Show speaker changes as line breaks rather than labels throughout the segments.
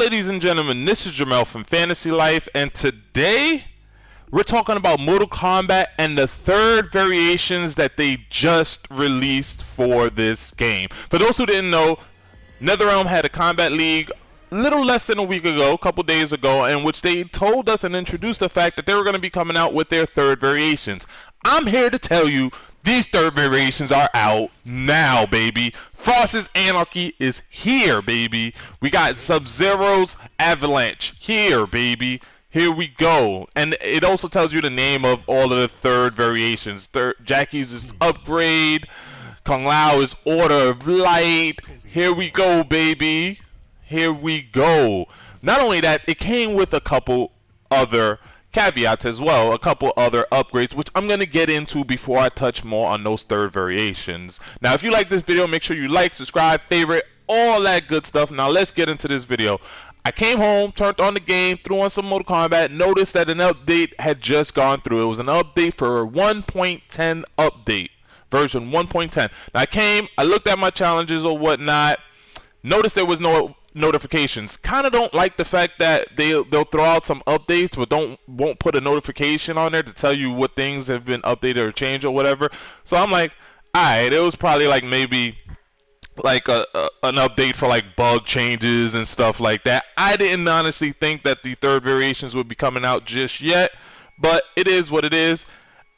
ladies and gentlemen, this is Jamel from Fantasy Life, and today we're talking about Mortal Kombat and the third variations that they just released for this game. For those who didn't know, NetherRealm had a Combat League a little less than a week ago, a couple days ago, in which they told us and introduced the fact that they were going to be coming out with their third variations. I'm here to tell you these third variations are out now, baby. Frost's Anarchy is here, baby. We got Sub-Zero's Avalanche here, baby. Here we go. And it also tells you the name of all of the third variations. Jacqui's is Upgrade. Kung Lao is Order of Light. Here we go, baby. Here we go. Not only that, it came with a couple other caveats as well, a couple other upgrades, which I'm going to get into before I touch more on those third variations. Now, if you like this video, make sure you like, subscribe, favorite, all that good stuff. Now, let's get into this video. I came home, turned on the game, threw on some Mortal Kombat, noticed that an update had just gone through. It was an update for 1.10 update, version 1.10. Now, I looked at my challenges or whatnot, noticed there was no notifications. Kind of don't like the fact that they'll throw out some updates but won't put a notification on there to tell you what things have been updated or changed or whatever. So I'm like, alright, it was probably like maybe like an update for like bug changes and stuff like that. I didn't honestly think that the third variations would be coming out just yet, but it is what it is.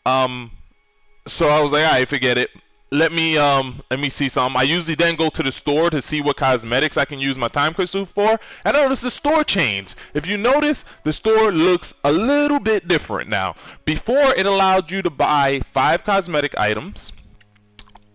So I was like, alright, forget it. Let me see something. I usually then go to the store to see what cosmetics I can use my time crystal for. And I noticed the store changed. If you notice, the store looks a little bit different now. Before, it allowed you to buy 5 cosmetic items.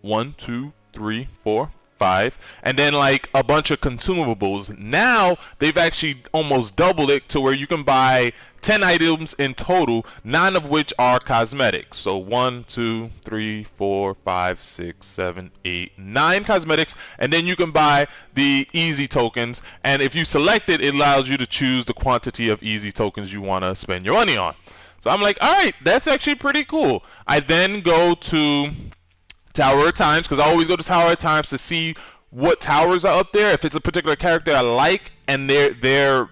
1, 2, 3, 4, 5. And then like a bunch of consumables. Now, they've actually almost doubled it to where you can buy 10 items in total, 9 of which are cosmetics. So 1, 2, 3, 4, 5, 6, 7, 8, 9 cosmetics, and then you can buy the easy tokens. And if you select it, it allows you to choose the quantity of easy tokens you want to spend your money on. So I'm like, alright, that's actually pretty cool. I then go to Tower of Times, because I always go to Tower of Times to see what towers are up there. If it's a particular character I like and their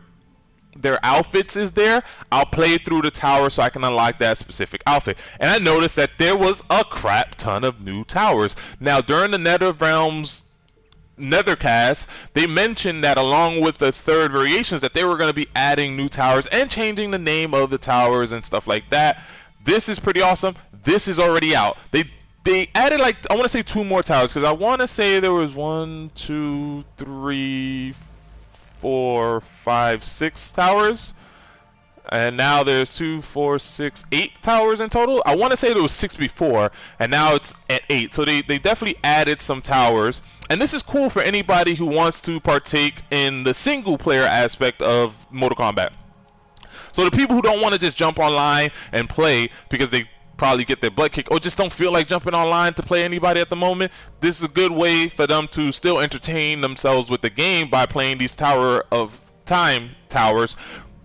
outfits is there, I'll play through the tower so I can unlock that specific outfit. And I noticed that there was a crap ton of new towers. Now, during the NetherRealm's Nethercast, they mentioned that along with the third variations that they were going to be adding new towers and changing the name of the towers and stuff like that. This is pretty awesome. This is already out. They added like, I want to say 2 more towers, because I want to say there was 1, 2, 3, 4, 5, 6 towers, and now there's 2, 4, 6, 8 towers in total. I want to say there was 6 before, and now it's at 8. So they definitely added some towers, and this is cool for anybody who wants to partake in the single player aspect of Mortal Kombat. So the people who don't want to just jump online and play because they probably get their butt kicked or just don't feel like jumping online to play anybody at the moment, this is a good way for them to still entertain themselves with the game by playing these Tower of Time towers,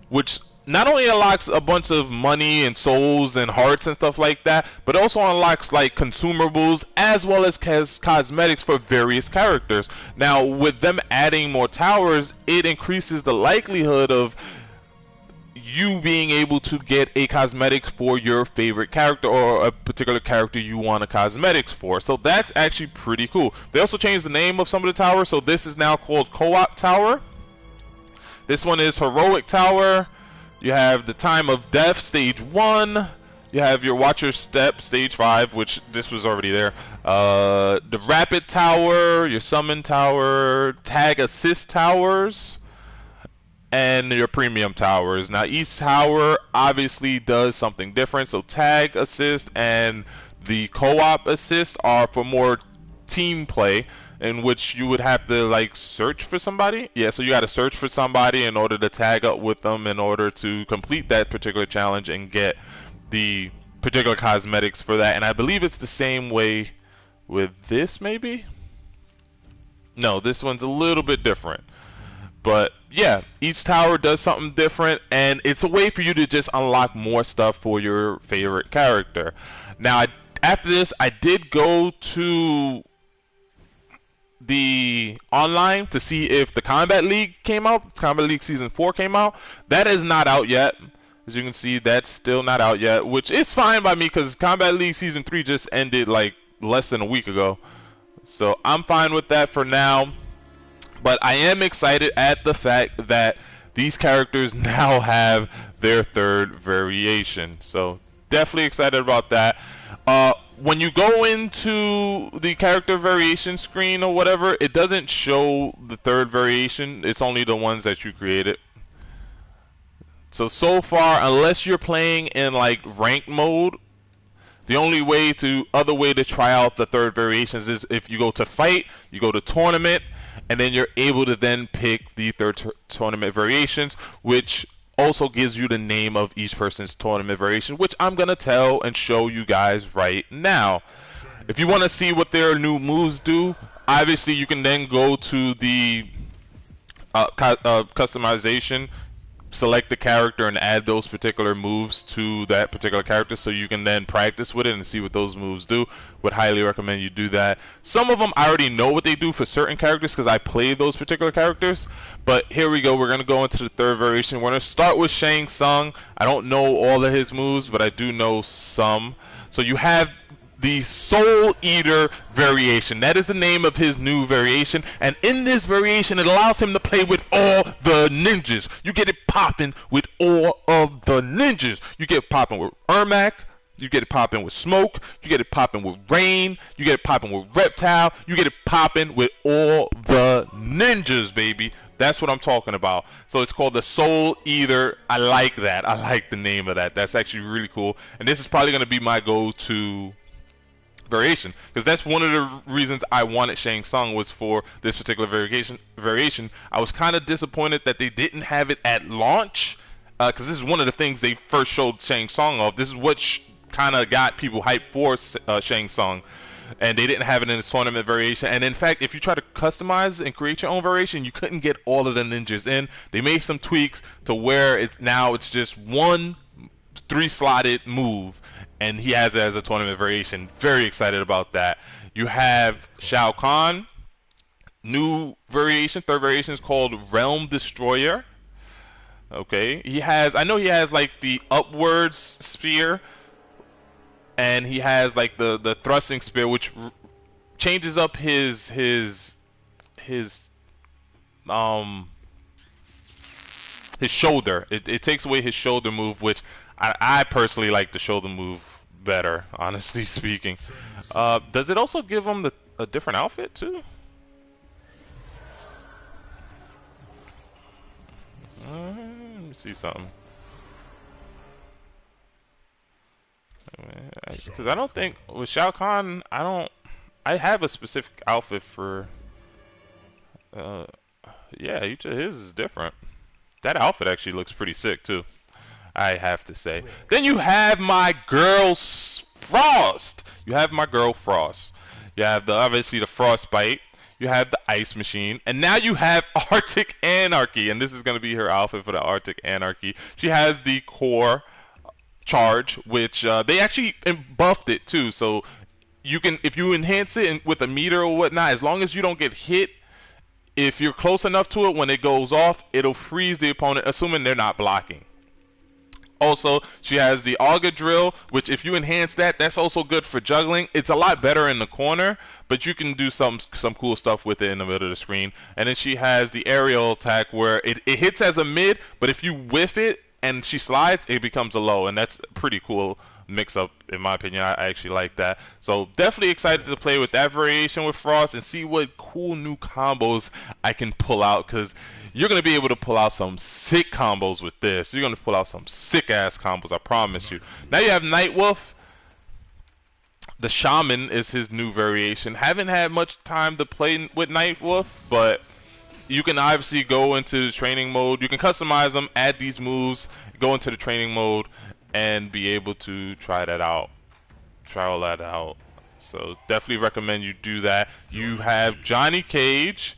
which not only unlocks a bunch of money and souls and hearts and stuff like that, but also unlocks like consumables as well as cosmetics for various characters. Now, with them adding more towers, it increases the likelihood of you being able to get a cosmetic for your favorite character or a particular character you want a cosmetics for. So that's actually pretty cool. They also changed the name of some of the towers, so this is now called Co-op Tower. This one is Heroic Tower. You have the Time of Death, Stage 1. You have your Watcher Step, Stage 5, which this was already there. The Rapid Tower, your Summon Tower, Tag Assist Towers, and your Premium Towers. Now, each tower obviously does something different. So Tag Assist and the Co-op Assist are for more team play, in which you would have to like search for somebody. Yeah, so you got to search for somebody in order to tag up with them in order to complete that particular challenge and get the particular cosmetics for that. And I believe it's the same way with this, maybe? No, this one's a little bit different. But yeah, each tower does something different, and it's a way for you to just unlock more stuff for your favorite character. Now, after this, I did go to the online to see if the Combat League came out. Combat League Season 4 came out. That is not out yet. As you can see, that's still not out yet, which is fine by me because Combat League Season 3 just ended like less than a week ago. So I'm fine with that for now. But I am excited at the fact that these characters now have their third variation. So definitely excited about that. When you go into the character variation screen or whatever, it doesn't show the third variation. It's only the ones that you created. So far, unless you're playing in like ranked mode, the only other way to try out the third variations is if you go to fight, you go to tournament, and then you're able to then pick the third tournament variations, which also gives you the name of each person's tournament variation, which I'm gonna tell and show you guys right now. If you want to see what their new moves do, obviously you can then go to the customization, select the character and add those particular moves to that particular character so you can then practice with it and see what those moves do. Would highly recommend you do that. Some of them I already know what they do for certain characters because I play those particular characters, but here we go. We're going to go into the third variation. We're going to start with Shang Tsung. I don't know all of his moves, but I do know some. So you have the Soul Eater variation. That is the name of his new variation, and in this variation it allows him to play with all the ninjas. You get it popping with all of the ninjas. You get it popping with Ermac, you get it popping with Smoke, you get it popping with Rain, you get it popping with Reptile, you get it popping with all the ninjas, baby. That's what I'm talking about. So it's called the Soul Eater. I like that. I like the name of that. That's actually really cool, and this is probably going to be my go-to variation, because that's one of the reasons I wanted Shang Tsung, was for this particular variation. I was kind of disappointed that they didn't have it at launch, because this is one of the things they first showed Shang Tsung off. This is what kind of got people hyped for Shang Tsung, and they didn't have it in the tournament variation. And in fact, if you try to customize and create your own variation, you couldn't get all of the ninjas in. They made some tweaks to where it's just one 3-slotted move, and he has it as a tournament variation. Very excited about that. You have Shao Kahn, new variation, third variation is called Realm Destroyer. Okay, I know he has like the upwards spear, and he has like the thrusting spear, which changes up his shoulder. It takes away his shoulder move, which I personally like the shoulder move better, honestly speaking. Does it also give him a different outfit too? Let me see something. Because I don't think with Shao Kahn, I have a specific outfit for. Yeah, each of his is different. That outfit actually looks pretty sick too, I have to say. Then you have my girl Frost. You have my girl Frost. You have obviously the Frostbite. You have the Ice Machine, and now you have Arctic Anarchy, and this is going to be her outfit for the Arctic Anarchy. She has the Core Charge, which they actually buffed it too, so you can, if you enhance it with a meter or whatnot, as long as you don't get hit, if you're close enough to it, when it goes off, it'll freeze the opponent, assuming they're not blocking. Also, she has the Auger Drill, which if you enhance that, that's also good for juggling. It's a lot better in the corner, but you can do some cool stuff with it in the middle of the screen. And then she has the Aerial Attack, where it hits as a mid, but if you whiff it and she slides, it becomes a low, and that's pretty cool mix-up, in my opinion. I actually like that. So definitely excited to play with that variation with Frost and see what cool new combos I can pull out, because you're going to be able to pull out some sick combos with this. You're going to pull out some sick-ass combos, I promise you. Now you have Nightwolf. The Shaman is his new variation. Haven't had much time to play with Nightwolf, but you can obviously go into the training mode. You can customize them, add these moves, go into the training mode, and be able to try that out. Try all that out. So definitely recommend you do that. You have Johnny Cage,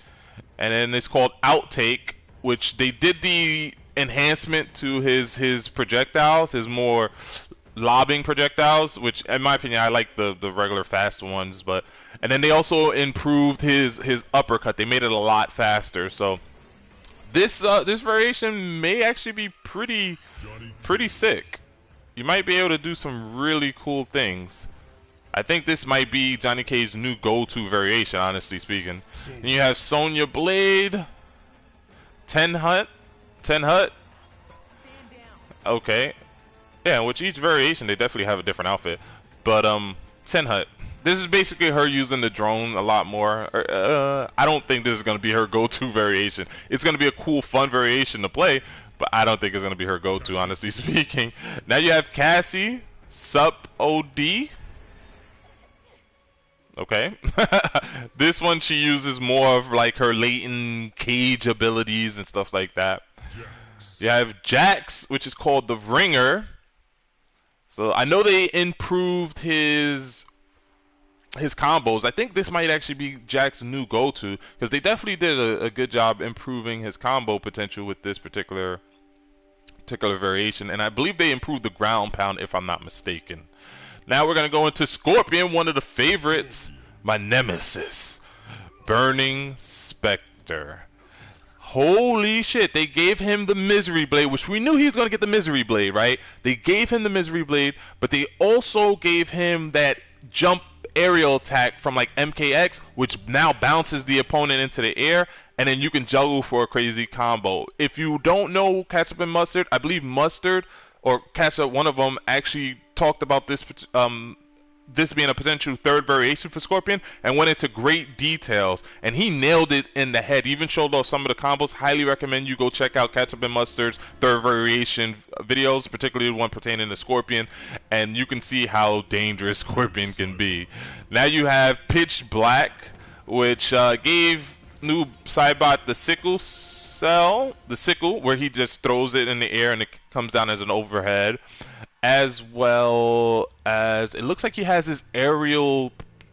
and then it's called Outtake, which they did the enhancement to his projectiles, his more lobbing projectiles, which in my opinion I like the regular fast ones, but and then they also improved his uppercut. They made it a lot faster. So this variation may actually be pretty sick. You might be able to do some really cool things. I think this might be Johnny Cage's new go-to variation, honestly speaking. And you have Sonya Blade, Ten Hut. Okay. Yeah, which each variation they definitely have a different outfit. But Ten Hut. This is basically her using the drone a lot more. I don't think this is gonna be her go-to variation. It's gonna be a cool, fun variation to play, but I don't think it's gonna be her go-to, honestly speaking. Now you have Cassie, Sup OD. Okay. This one she uses more of like her latent Cage abilities and stuff like that. You have Jax, which is called the Ringer. So I know they improved his combos. I think this might actually be Jax's new go-to, because they definitely did a good job improving his combo potential with this particular variation, and I believe they improved the ground pound if I'm not mistaken. Now we're gonna go into Scorpion, one of the favorites, my nemesis, Burning Spectre. Holy shit, they gave him the Misery Blade, which we knew he was going to get the Misery Blade, right? They gave him the Misery Blade, but they also gave him that jump aerial attack from like MKX, which now bounces the opponent into the air, and then you can juggle for a crazy combo. If you don't know Ketchup and Mustard, I believe Mustard or Ketchup, one of them, actually talked about this this being a potential third variation for Scorpion and went into great details, and he nailed it in the head. He even showed off some of the combos. Highly recommend you go check out Ketchup and Mustard's third variation videos, particularly the one pertaining to Scorpion, and you can see how dangerous Scorpion can be. Now you have Pitch Black, which gave noob Cybot the sickle cell, where he just throws it in the air and it comes down as an overhead, as well as it looks like he has his aerial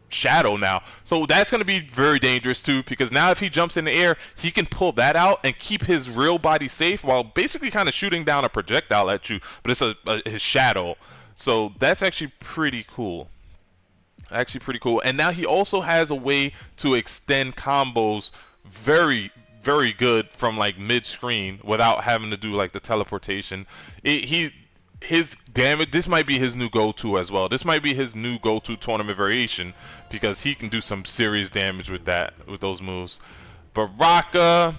shadow now. So that's going to be very dangerous too, because now if he jumps in the air, he can pull that out and keep his real body safe while basically kind of shooting down a projectile at you, but it's his shadow. So that's actually pretty cool. And now he also has a way to extend combos very good from like mid-screen without having to do like the teleportation. His damage, this might be his new go-to as well. This might be his new go-to tournament variation, because he can do some serious damage with those moves. Baraka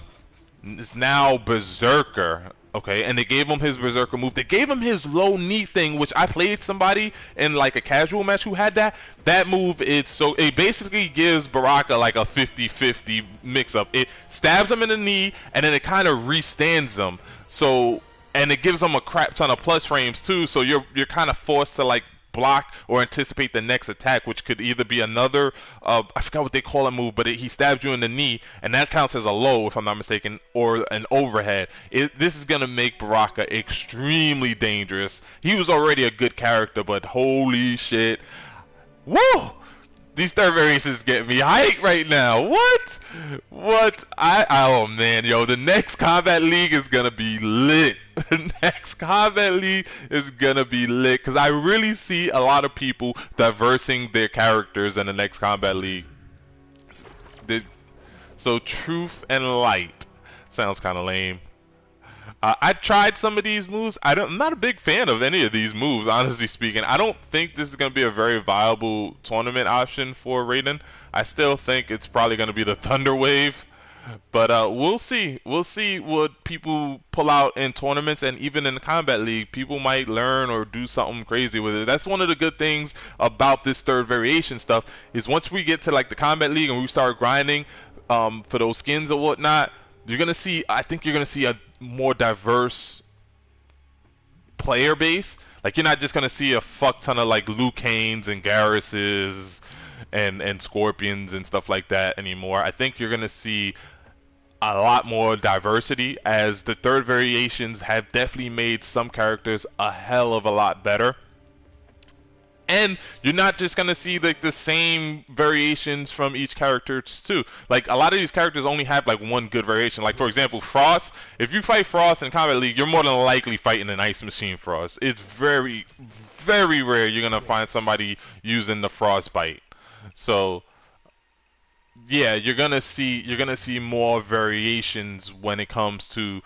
is now Berserker. Okay, and they gave him his Berserker move. They gave him his low knee thing, which I played somebody in like a casual match who had that. That move, it basically gives Baraka like a 50-50 mix-up. It stabs him in the knee, and then it kind of restands him. So, and it gives them a crap ton of plus frames too, so you're kind of forced to like block or anticipate the next attack, which could either be another I forgot what they call a move, but he stabs you in the knee, and that counts as a low if I'm not mistaken, or an overhead. This is gonna make Baraka extremely dangerous. He was already a good character, but holy shit, woo! These third variations get me hyped right now. What? Oh man, yo, the next Combat League is gonna be lit. The next Combat League is gonna be lit, because I really see a lot of people diversing their characters in the next Combat League. So Truth and Light sounds kind of lame. I tried some of these moves. I'm not a big fan of any of these moves, honestly speaking. I don't think this is going to be a very viable tournament option for Raiden. I still think it's probably going to be the Thunder Wave. But we'll see. We'll see what people pull out in tournaments, and even in the Combat League, people might learn or do something crazy with it. That's one of the good things about this third variation stuff, is once we get to like the Combat League and we start grinding for those skins or whatnot, you're gonna see. I think you're gonna see a more diverse player base. Like, you're not just gonna see a fuck ton of like Liu Kanes and Garruses and Scorpions and stuff like that anymore. I think you're gonna see a lot more diversity, as the third variations have definitely made some characters a hell of a lot better. And you're not just gonna see like the same variations from each character too. Like a lot of these characters only have like one good variation. Like for example, Frost. If you fight Frost in Combat League, you're more than likely fighting an Ice Machine Frost. It's very, very rare you're gonna find somebody using the Frostbite. So yeah, you're gonna see more variations when it comes to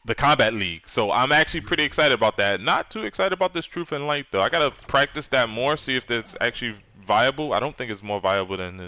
the Combat League. So I'm actually pretty excited about that. Not too excited about this Truth and Light though. I gotta practice that more, see if that's actually viable. I don't think it's more viable than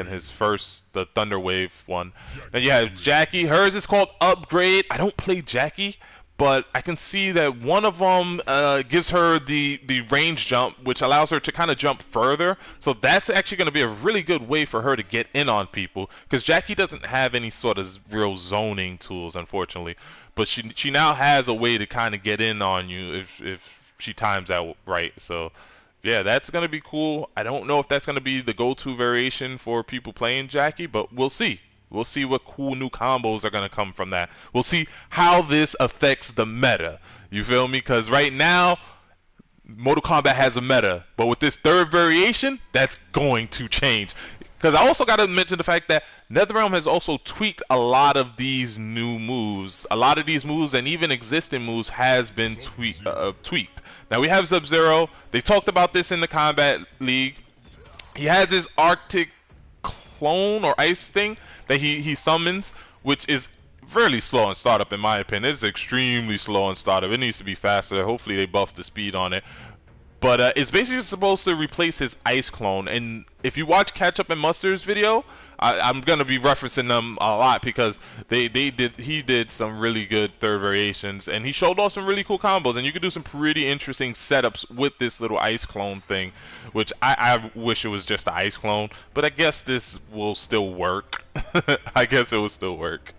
his first, the Thunder Wave one. And you have Jacqui. Hers is called Upgrade. I don't play Jacqui, but I can see that one of them gives her the range jump, which allows her to kind of jump further. So that's actually going to be a really good way for her to get in on people, because Jacqui doesn't have any sort of real zoning tools, unfortunately. But she now has a way to kind of get in on you if she times out right. So yeah, that's going to be cool. I don't know if that's going to be the go-to variation for people playing Jacqui, but we'll see. We'll see what cool new combos are going to come from that. We'll see how this affects the meta. You feel me? Because right now, Mortal Kombat has a meta. But with this third variation, that's going to change. Because I also got to mention the fact that NetherRealm has also tweaked a lot of these new moves. A lot of these moves and even existing moves has been tweaked. Now we have Sub-Zero. They talked about this in the Combat League. He has his Arctic clone or ice thing that he summons, which is really slow on startup in my opinion. It's extremely slow on startup. It needs to be faster. Hopefully they buff the speed on it. But it's basically supposed to replace his ice clone. And if you watch Catch Up and Mustard's video, I'm gonna be referencing them a lot because he did some really good third variations, and he showed off some really cool combos. And you could do some pretty interesting setups with this little ice clone thing, which I wish it was just the ice clone, but I guess this will still work. I guess it will still work.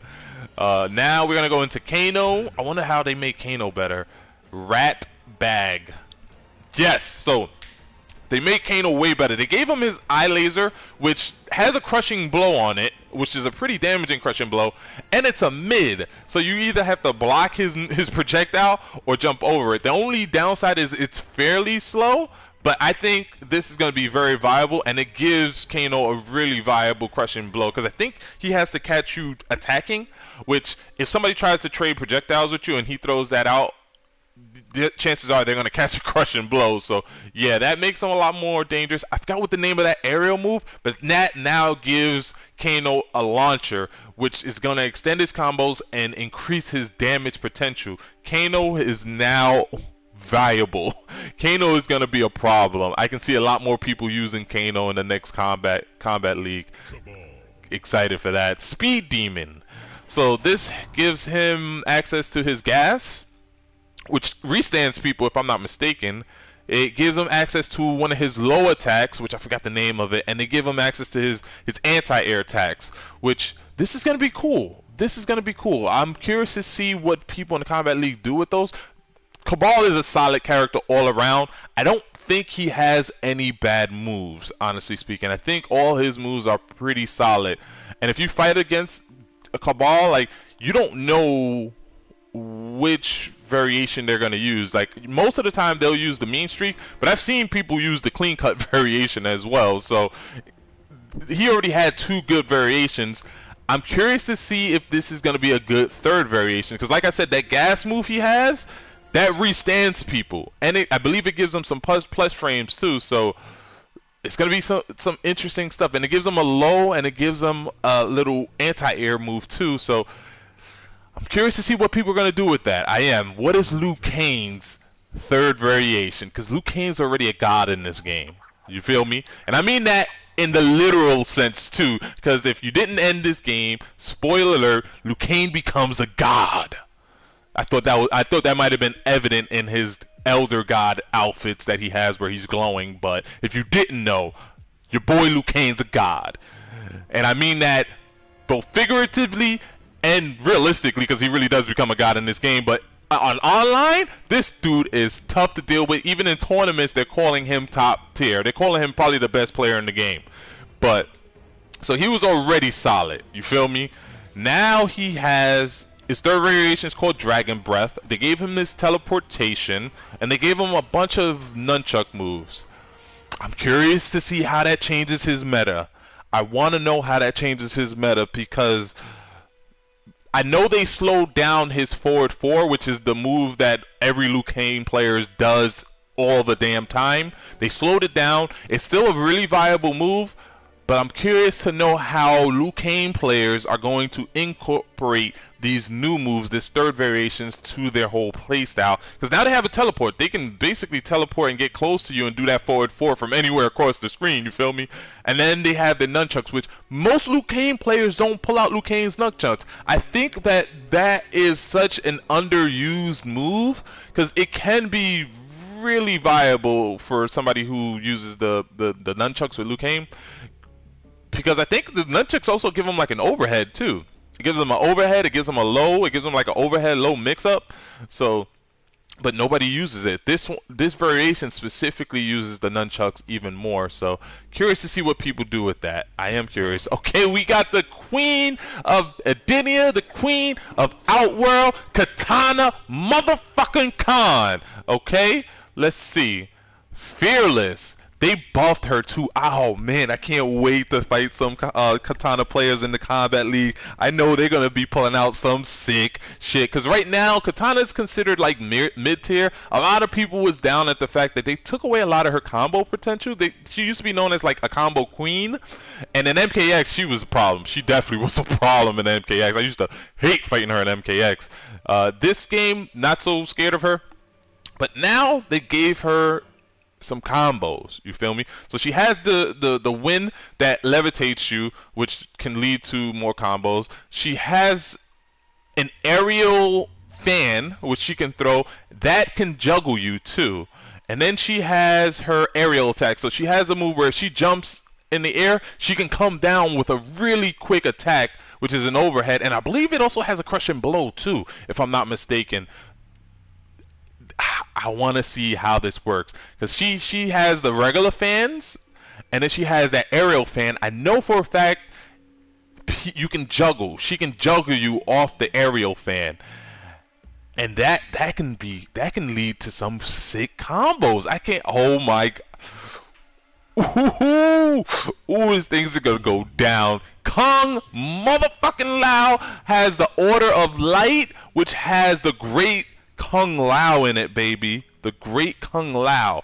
Now we're gonna go into Kano. I wonder how they make Kano better. Rat Bag. Yes, so they made Kano way better. They gave him his eye laser, which has a crushing blow on it, which is a pretty damaging crushing blow, and it's a mid. So you either have to block his projectile or jump over it. The only downside is it's fairly slow, but I think this is going to be very viable, and it gives Kano a really viable crushing blow, because I think he has to catch you attacking, which if somebody tries to trade projectiles with you and he throws that out, the chances are they're going to catch a crushing blow. So yeah, that makes him a lot more dangerous. I forgot what the name of that aerial move, but that now gives Kano a launcher, which is going to extend his combos and increase his damage potential. Kano is now valuable. Kano is going to be a problem. I can see a lot more people using Kano in the next combat league. Excited for that. Speed Demon. So this gives him access to his gas, which restands people, if I'm not mistaken. It gives him access to one of his low attacks, which I forgot the name of it, and they give him access to his anti-air attacks, which this is going to be cool. This is going to be cool. I'm curious to see what people in the Combat League do with those. Cabal is a solid character all around. I don't think he has any bad moves, honestly speaking. I think all his moves are pretty solid. And if you fight against a Cabal, like, you don't know which variation they're going to use. Like, most of the time they'll use the mean streak, but I've seen people use the clean cut variation as well. So he already had two good variations. I'm curious to see if this is going to be a good third variation, because like I said, that gas move he has, that restands people, and I believe it gives them some plus frames too. So it's going to be some interesting stuff, and it gives them a low, and it gives them a little anti-air move too. So I'm curious to see what people are going to do with that. I am. What is Liu Kang's third variation? Because Liu Kang's already a god in this game. You feel me? And I mean that in the literal sense too. Because if you didn't end this game, spoiler alert, Liu Kang becomes a god. I thought that might have been evident in his Elder God outfits that he has where he's glowing. But if you didn't know, your boy Liu Kang's a god. And I mean that both figuratively and realistically, because he really does become a god in this game. But on online, this dude is tough to deal with. Even in tournaments, they're calling him top tier. They're calling him probably the best player in the game. But so he was already solid. You feel me? Now he has His third variation is called Dragon Breath. They gave him this teleportation, and they gave him a bunch of nunchuck moves. I'm curious to see how that changes his meta. I want to know how that changes his meta, because I know they slowed down his forward 4, which is the move that every Liu Kang player does all the damn time. They slowed it down. It's still a really viable move, but I'm curious to know how Liu Kang players are going to incorporate these new moves, this third variations, to their whole playstyle. Because now they have a teleport. They can basically teleport and get close to you and do that forward 4 from anywhere across the screen, you feel me? And then they have the nunchucks, which most Liu Kang players don't pull out Liu Kang's nunchucks. I think that that is such an underused move, because it can be really viable for somebody who uses the nunchucks with Liu Kang. Because I think the nunchucks also give them like an overhead too. It gives them an overhead, it gives them a low, it gives them like an overhead low mix-up. So, but nobody uses it. This variation specifically uses the nunchucks even more. So, curious to see what people do with that. I am curious. Okay, we got the Queen of Edenia, the Queen of Outworld, Katana motherfucking Khan. Okay, let's see. Fearless. They buffed her too. Oh man, I can't wait to fight some Katana players in the Combat League. I know they're gonna be pulling out some sick shit. Cause right now, Katana is considered like mid-tier. A lot of people was down at the fact that they took away a lot of her combo potential. She used to be known as like a combo queen, and in MKX she was a problem. She definitely was a problem in MKX. I used to hate fighting her in MKX. This game, not so scared of her, but now they gave her some combos, you feel me? So she has the wind that levitates you, which can lead to more combos. She has an aerial fan, which she can throw, that can juggle you too. And then she has her aerial attack. So she has a move where if she jumps in the air, she can come down with a really quick attack, which is an overhead. And I believe it also has a crushing blow too, if I'm not mistaken. I want to see how this works, because she has the regular fans, and then she has that aerial fan. I know for a fact you can juggle. She can juggle you off the aerial fan, and that can lead to some sick combos. I can't. Oh my god. Ooh, these things are gonna go down. Kung motherfucking Lao has the Order of Light, which has the great Kung Lao in it, baby. The great Kung Lao.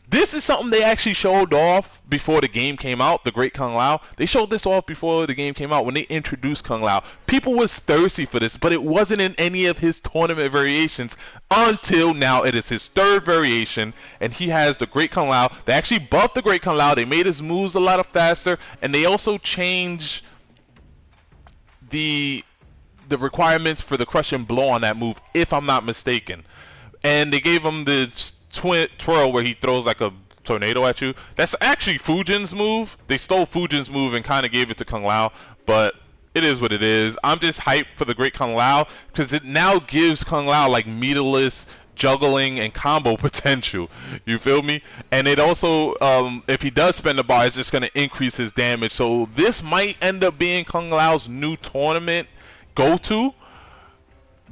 This is something they actually showed off before the game came out, the great Kung Lao. They showed this off before the game came out when they introduced Kung Lao. People was thirsty for this, but it wasn't in any of his tournament variations until now. It is his third variation, and he has the great Kung Lao. They actually buffed the great Kung Lao. They made his moves a lot faster, and they also changed the requirements for the crushing blow on that move, if I'm not mistaken. And they gave him the twirl where he throws like a tornado at you. That's actually Fujin's move. They stole Fujin's move and kind of gave it to Kung Lao, but it is what it is. I'm just hyped for the great Kung Lao, because it now gives Kung Lao like meterless juggling and combo potential. You feel me? And it also, if he does spend the bar, it's just going to increase his damage. So this might end up being Kung Lao's new tournament go-to,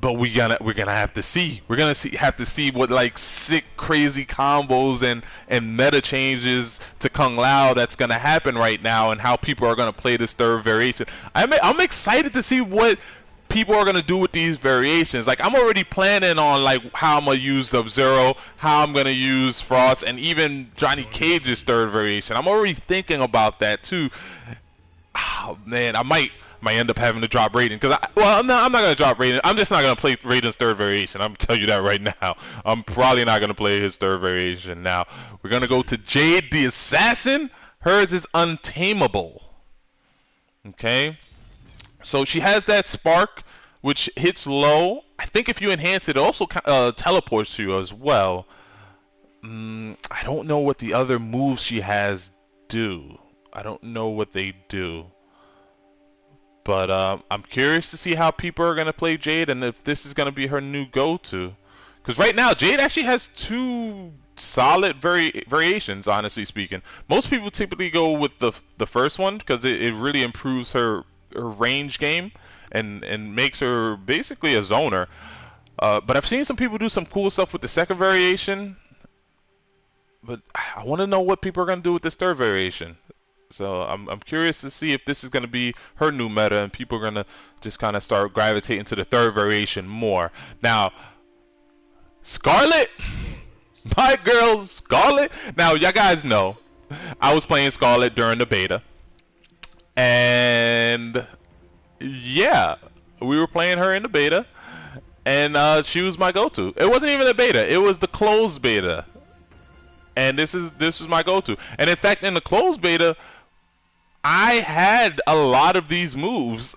but we're gonna have to see. We're gonna have to see what like sick, crazy combos and meta changes to Kung Lao that's gonna happen right now, and how people are gonna play this third variation. I'm excited to see what people are gonna do with these variations. Like, I'm already planning on like how I'm gonna use Sub-Zero, how I'm gonna use Frost, and even Johnny Cage's third variation. I'm already thinking about that too. Oh man, I might end up having to drop Raiden, because I'm not gonna drop Raiden. I'm just not gonna play Raiden's third variation. I'm telling you that right now. I'm probably not gonna play his third variation. Now we're gonna go to Jade the Assassin. Hers is Untamable. Okay, so she has that spark which hits low. I think if you enhance it, it also teleports you as well. I don't know what the other moves she has do. I don't know what they do. But I'm curious to see how people are going to play Jade, and if this is going to be her new go-to. Because right now, Jade actually has two solid variations, honestly speaking. Most people typically go with the first one, because it really improves her range game. and makes her basically a zoner. But I've seen some people do some cool stuff with the second variation. But I want to know what people are going to do with this third variation. So I'm curious to see if this is going to be her new meta and people are going to just kind of start gravitating to the third variation more. Now, Scarlett, my girl Scarlett. Now, y'all guys know I was playing Scarlett during the beta. And yeah, we were playing her in the beta. And she was my go-to. It wasn't even the beta. It was the closed beta. And this is my go-to. And in fact, in the closed beta, I had a lot of these moves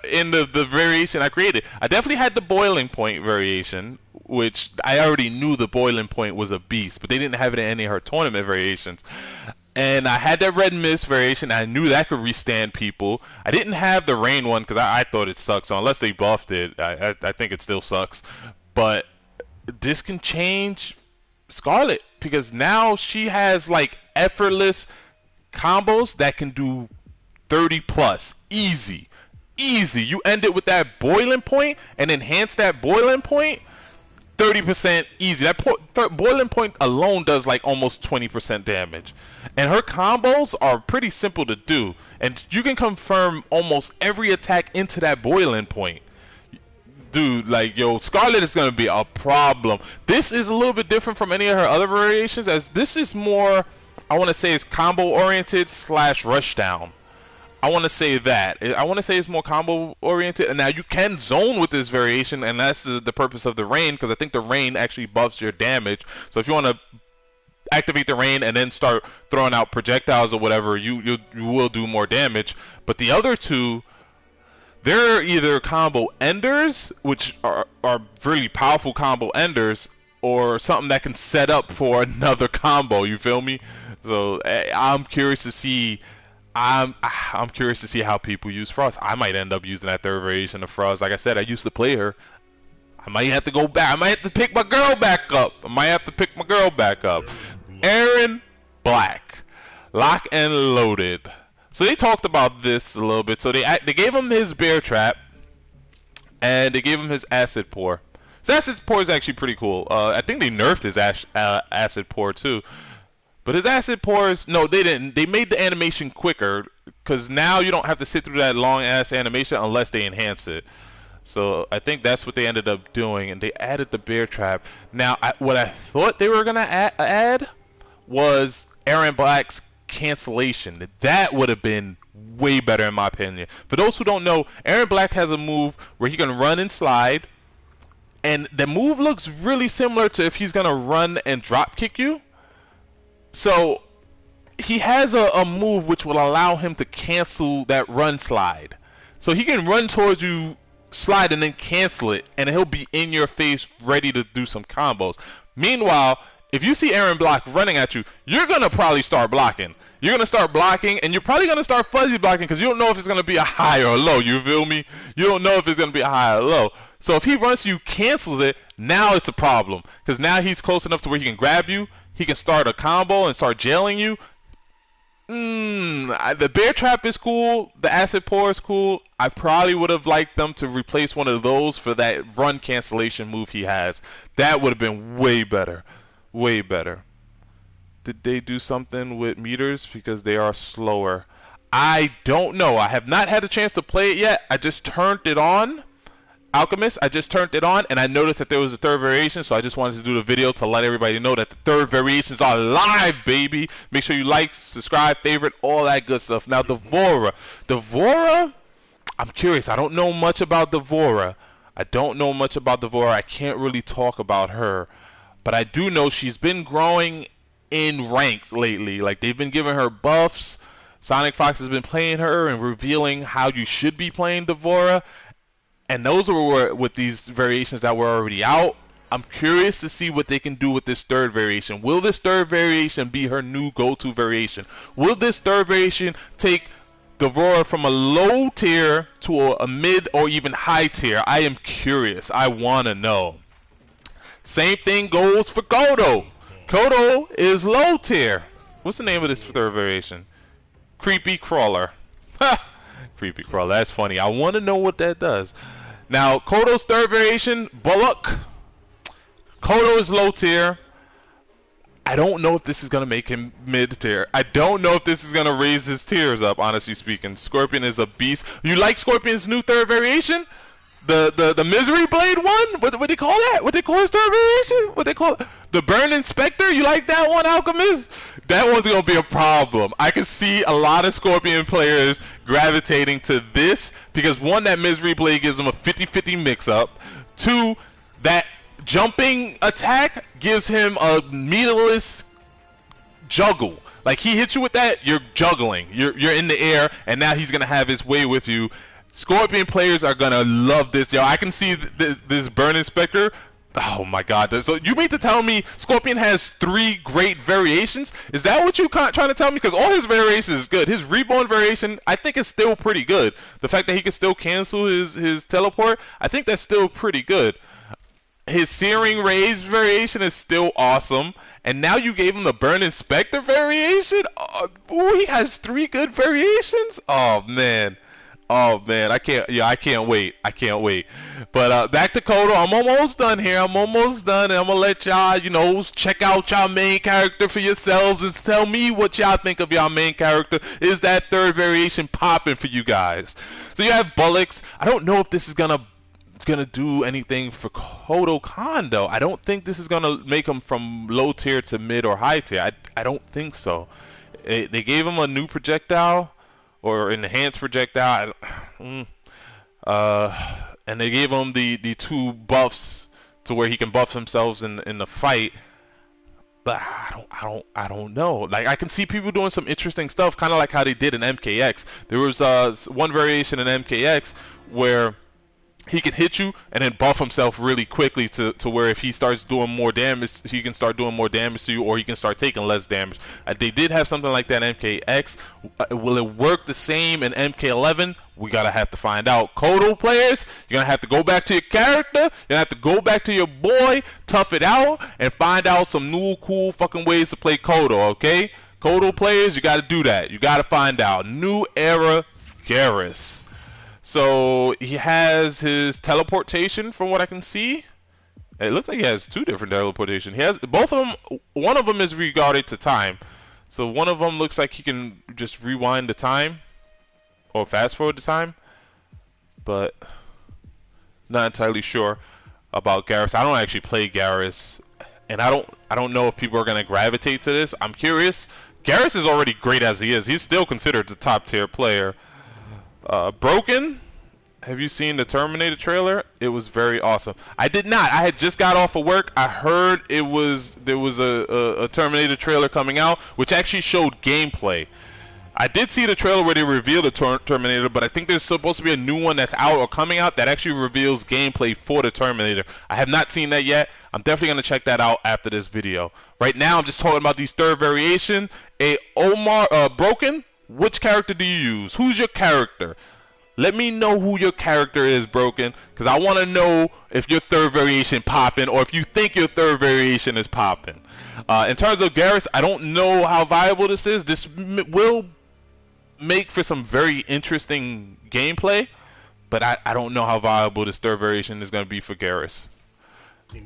in the variation I created. I definitely had the boiling point variation, which I already knew the boiling point was a beast, but they didn't have it in any of her tournament variations. And I had that red mist variation. I knew that could restand people. I didn't have the rain one because I thought it sucked. So unless they buffed it, I think it still sucks. But this can change Scarlett because now she has like effortless combos that can do 30 plus easy. You end it with that boiling point and enhance that boiling point 30% easy. That boiling point alone does like almost 20% damage. And her combos are pretty simple to do. And you can confirm almost every attack into that boiling point. Dude, like, yo, Scarlett is going to be a problem. This is a little bit different from any of her other variations, as this is more, I want to say, it's combo oriented / rushdown. I want to say that. I want to say it's more combo oriented. And now you can zone with this variation, and that's the purpose of the rain, because I think the rain actually buffs your damage. So if you want to activate the rain and then start throwing out projectiles or whatever, you will do more damage. But the other two, they're either combo enders, which are really powerful combo enders, or something that can set up for another combo. You feel me? So I'm curious to see. I'm curious to see how people use Frost. I might end up using that third variation of Frost. Like I said, I used to play her. I might have to go back. I might have to pick my girl back up. Aaron Black, lock and loaded. So they talked about this a little bit. So they gave him his bear trap, and they gave him his acid pour. His acid pour is actually pretty cool. I think they nerfed his acid pour too. But his acid pours, no, they didn't. They made the animation quicker because now you don't have to sit through that long ass animation unless they enhance it. So I think that's what they ended up doing, and they added the bear trap. Now, what I thought they were gonna add was Aaron Black's cancellation. That would have been way better in my opinion. For those who don't know, Aaron Black has a move where he can run and slide, and the move looks really similar to if he's gonna run and drop kick you. So he has a move which will allow him to cancel that run slide. So he can run towards you, slide, and then cancel it, and he'll be in your face ready to do some combos. Meanwhile, if you see Aaron Black running at you, you're going to probably start blocking. You're going to start blocking, and you're probably going to start fuzzy blocking because you don't know if it's going to be a high or a low. You feel me? You don't know if it's going to be a high or low. So if he runs to you, cancels it, now it's a problem. Because now he's close enough to where he can grab you. He can start a combo and start jailing you. The bear trap is cool. The acid pour is cool. I probably would have liked them to replace one of those for that run cancellation move he has. That would have been way better. Way better. Did they do something with meters because they are slower? I don't know. I have not had a chance to play it yet. I just turned it on. Alchemist, I just turned it on and I noticed that there was a third variation, so I just wanted to do the video to let everybody know that the third variations are live, baby. Make sure you like, subscribe, favorite, all that good stuff. Now, Devorah, I'm curious. I don't know much about Devorah. I can't really talk about her, but I do know she's been growing in rank lately. Like, they've been giving her buffs. Sonic Fox has been playing her and revealing how you should be playing Devorah. And those were with these variations that were already out. I'm curious to see what they can do with this third variation. Will this third variation be her new go-to variation? Will this third variation take Devorah from a low tier to a mid or even high tier? I am curious. I want to know. Same thing goes for Kodo. Kodo is low tier. What's the name of this third variation? Creepy Crawler. Creepy crawler. That's funny. I want to know what that does. Now, Kodo's third variation, Bullock. Kodo is low tier. I don't know if this is going to make him mid tier. I don't know if this is going to raise his tiers up, honestly speaking. Scorpion is a beast. You like Scorpion's new third variation? The Misery Blade one? What they call that? What they call his third variation? What they call the Burn Inspector? You like that one, Alchemist? That one's gonna be a problem. I can see a lot of Scorpion players gravitating to this because one, that Misery Blade gives them a 50-50 mix-up. Two, that jumping attack gives him a meterless juggle. Like he hits you with that, you're juggling. You're in the air, and now he's gonna have his way with you. Scorpion players are gonna love this, yo. I can see this Burn Inspector. Oh my God! So you mean to tell me Scorpion has 3 great variations? Is that what you trying to tell me? Because all his variations is good. His Reborn variation, I think, is still pretty good. The fact that he can still cancel his teleport, I think that's still pretty good. His Searing Rays variation is still awesome. And now you gave him the Burn Inspector variation? Oh, he has 3 good variations? Oh man. Oh man, I can't wait. I can't wait. But back to Kodo. I'm almost done here. I'm almost done, and I'm gonna let y'all, you know, check out y'all main character for yourselves and tell me what y'all think of y'all main character. Is that third variation popping for you guys? So you have Bullocks. I don't know if this is gonna do anything for Kodo Khan though. I don't think this is gonna make him from low tier to mid or high tier. I don't think so. They gave him a new projectile. Or enhanced projectile, and they gave him the 2 buffs to where he can buff himself in the fight. But I don't know. Like I can see people doing some interesting stuff, kind of like how they did in MKX. There was one variation in MKX where he can hit you and then buff himself really quickly to where if he starts doing more damage, he can start doing more damage to you, or he can start taking less damage. They did have something like that in MKX. Will it work the same in MK11? We gotta have to find out. Kodo players, you're gonna have to go back to your character. You're gonna have to go back to your boy, tough it out, and find out some new cool fucking ways to play Kodo. Okay, Kodo players, you gotta do that. You gotta find out. New era Garrus. So he has his teleportation, from what I can see. It looks like he has 2 different teleportation. He has both of them. One of them is regarded to time. So one of them looks like he can just rewind the time or fast forward the time. But not entirely sure about Garrus. I don't actually play Garrus, and I don't know if people are gonna gravitate to this. I'm curious. Garrus is already great as he is. He's still considered the top tier player. Broken, have you seen the Terminator trailer? It was very awesome. I did not. I had just got off of work. I heard there was a Terminator trailer coming out, which actually showed gameplay. I did see the trailer where they revealed the Terminator, but I think there's supposed to be a new one that's out or coming out that actually reveals gameplay for the Terminator. I have not seen that yet. I'm definitely going to check that out after this video. Right now, I'm just talking about these third variation. Broken. Which character do you use? Who's your character? Let me know who your character is, Broken, because I want to know if your third variation popping or if you think your third variation is popping. In terms of Garrus, I don't know how viable this is. This will make for some very interesting gameplay, but I don't know how viable this third variation is going to be for Garrus.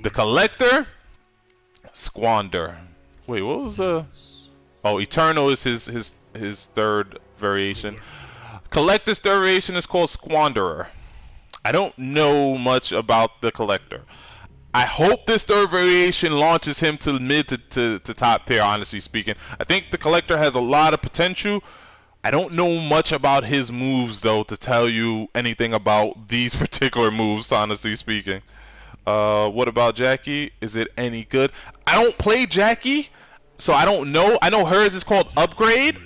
The Collector, Squander. Wait, what was the... Oh, Eternal is his third variation. Collector's third variation is called Squanderer. I don't know much about the Collector. I hope this third variation launches him to mid to top tier, honestly speaking. I think the Collector has a lot of potential. I don't know much about his moves, though, to tell you anything about these particular moves, honestly speaking. What about Jacqui? Is it any good? I don't play Jacqui, so I don't know. I know hers is called Upgrade,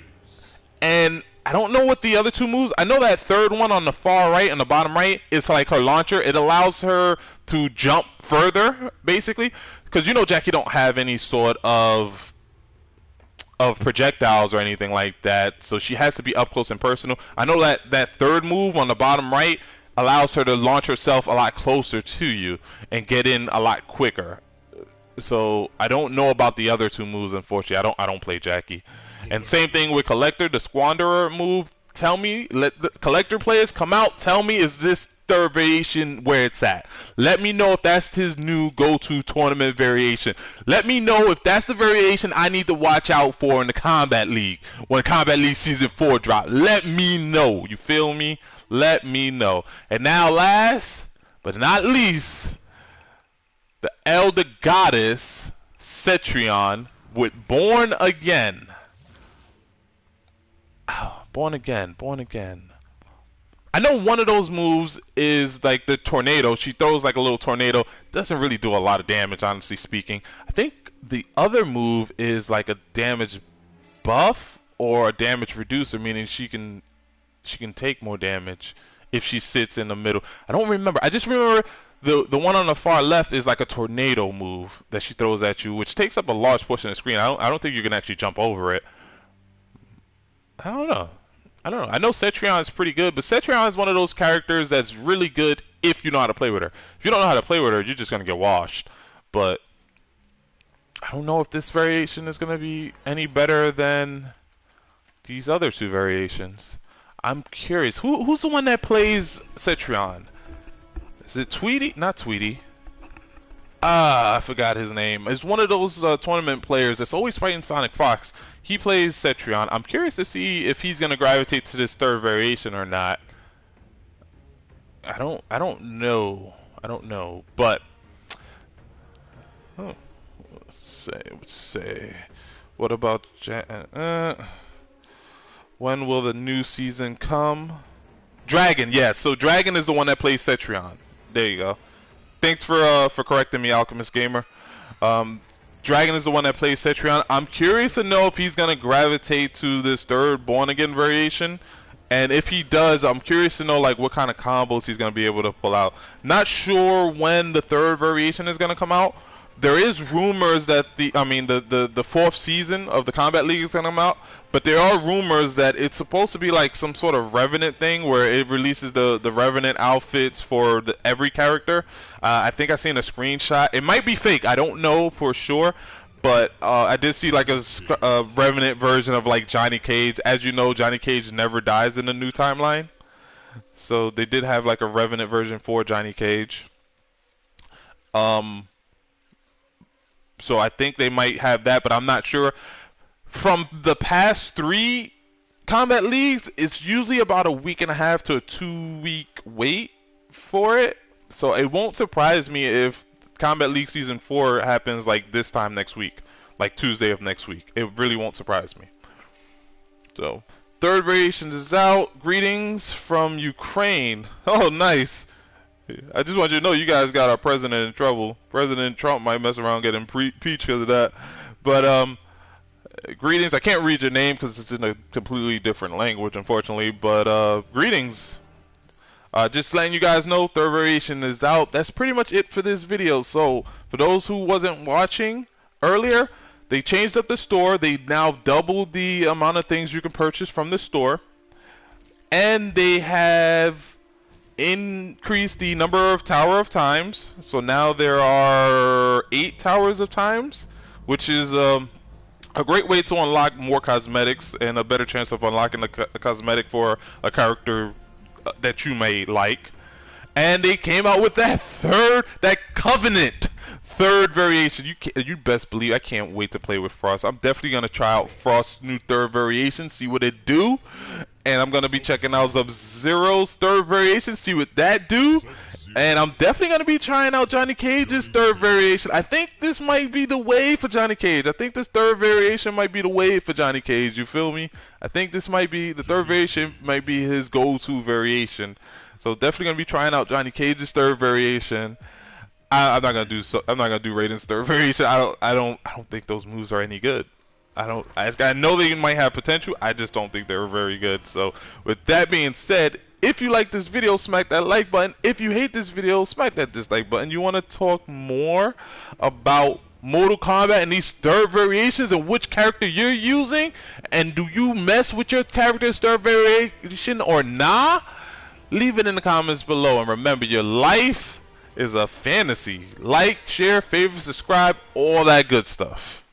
and I don't know what the other 2 moves. I know that third one on the far right and the bottom right is like her launcher. It allows her to jump further, basically, because you know Jacqui don't have any sort of projectiles or anything like that, so she has to be up close and personal. I know that third move on the bottom right allows her to launch herself a lot closer to you and get in a lot quicker. So I don't know about the other 2 moves, unfortunately. I don't play Jacqui. And same thing with Collector, the Squanderer move. Tell me, let the collector players come out, tell me, is this third variation where it's at? Let me know if that's his new go-to tournament variation. Let me know if that's the variation I need to watch out for in the Combat League when Combat League Season 4 drop. Let me know. You feel me? Let me know. And now last but not least, the Elder Goddess Centurion with Born Again. Born Again, Born Again. I know one of those moves is like the tornado. She throws like a little tornado. Doesn't really do a lot of damage, honestly speaking. I think the other move is like a damage buff or a damage reducer, meaning she can take more damage if she sits in the middle. I don't remember. I just remember the one on the far left is like a tornado move that she throws at you, which takes up a large portion of the screen. I don't think you can actually jump over it. I don't know. I know Centurion is pretty good, but Centurion is one of those characters that's really good if you know how to play with her. If you don't know how to play with her, you're just going to get washed. But I don't know if this variation is going to be any better than these other two variations. I'm curious. Who's the one that plays Centurion? Is it Tweety? Not Tweety. I forgot his name. It's one of those tournament players that's always fighting Sonic Fox. He plays Centurion. I'm curious to see if he's gonna gravitate to this third variation or not. I don't know. But let's say. What about when will the new season come? Dragon, yes. So Dragon is the one that plays Centurion. There you go. Thanks for correcting me, Alchemist Gamer. Dragon is the one that plays Centurion. I'm curious to know if he's gonna gravitate to this third Born Again variation, and if he does, I'm curious to know like what kind of combos he's gonna be able to pull out. Not sure when the third variation is gonna come out. There is rumors that the fourth season of the Combat League is gonna come out, but there are rumors that it's supposed to be like some sort of Revenant thing where it releases the Revenant outfits for every character. I think I seen a screenshot. It might be fake. I don't know for sure, but I did see like a Revenant version of like Johnny Cage. As you know, Johnny Cage never dies in the new timeline, so they did have like a Revenant version for Johnny Cage. So I think they might have that, but I'm not sure. From the past 3 Combat Leagues, it's usually about a week and a half to a 2-week wait for it. So it won't surprise me if Combat League Season 4 happens like this time next week, like Tuesday of next week. It really won't surprise me. So, third variation is out. Greetings from Ukraine. Oh, nice. I just want you to know you guys got our president in trouble. President Trump might mess around getting impeached because of that. But greetings. I can't read your name because it's in a completely different language, unfortunately. But greetings. Just letting you guys know, third variation is out. That's pretty much it for this video. So for those who wasn't watching earlier, they changed up the store. They now doubled the amount of things you can purchase from the store, and they have increase the number of Tower of Times. So now there are 8 Towers of Times, which is a great way to unlock more cosmetics and a better chance of unlocking a cosmetic for a character that you may like. And they came out with that Covenant third variation. You best believe I can't wait to play with Frost. I'm definitely gonna try out Frost's new third variation, see what it do. And I'm gonna be checking out Sub-Zero's third variation, see what that do. And I'm definitely gonna be trying out Johnny Cage's third variation. I think this might be the way for Johnny Cage. I think this third variation might be the way for Johnny Cage. You feel me? I think this might be the third variation. Might be his go-to variation. So definitely gonna be trying out Johnny Cage's third variation. I'm not gonna do Raiden's third variation. I don't think those moves are any good. I know they might have potential. I just don't think they're very good. So with that being said, if you like this video, smack that like button. If you hate this video, smack that dislike button. You want to talk more about Mortal Kombat and these third variations and which character you're using, and do you mess with your character's third variation or nah? Leave it in the comments below, and remember, your life is a fantasy. Like, share, favorite, subscribe, all that good stuff.